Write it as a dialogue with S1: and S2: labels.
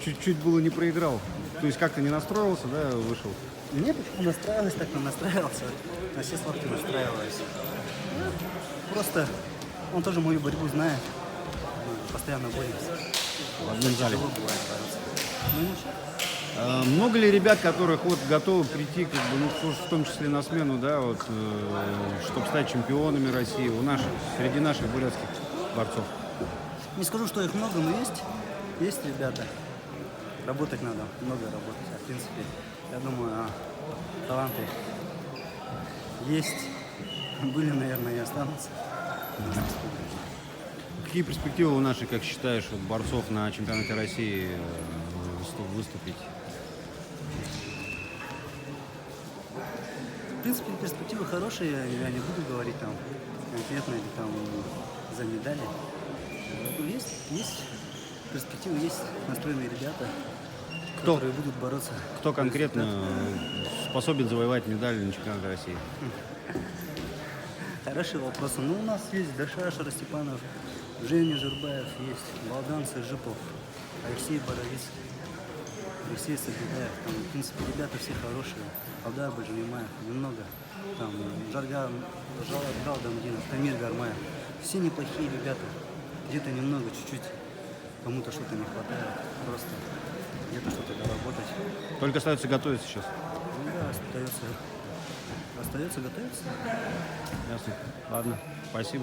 S1: чуть-чуть было не проиграл. То есть как-то не настроился, да, вышел?
S2: Нет, почему настраивалась, так и настраивался. На все сладкие настраивалась. Просто он тоже мою борьбу знает. Мы постоянно боремся.
S1: В одном зале.
S2: Тяжело бывает бороться. Ну ничего.
S1: Много ли ребят, которых вот готовы прийти, как бы, ну, в том числе на смену, да, вот, чтобы стать чемпионами России среди наших бурятских борцов?
S2: Не скажу, что их много, но есть ребята. Работать надо, много работать. А в принципе, я думаю, таланты есть. Были, наверное, и останутся.
S1: Какие перспективы у наших, как считаешь, вот, борцов на чемпионате России выступить?
S2: В принципе, перспективы хорошие. Я не буду говорить там конкретно или там за медали. Но есть перспективы, есть настроенные ребята, которые будут бороться.
S1: Кто конкретно способен завоевать медаль на чемпионате России?
S2: Хороший вопрос. Ну, у нас есть Даша Шаростепанов, Женя Жирбаев, есть Балдан Сыжипов, Алексей Боровицкий, Алексей Сабидаев. Там, в принципе, ребята все хорошие. Алдар Баджимимаев, немного. Там Жаргал Дамдинов, Тамир Гармаев. Все неплохие ребята. Где-то немного, чуть-чуть кому-то что-то не хватает. Просто где-то что-то доработать.
S1: Только остается готовиться сейчас.
S2: Ну да, остается готовиться.
S1: Ясно. Ладно, спасибо.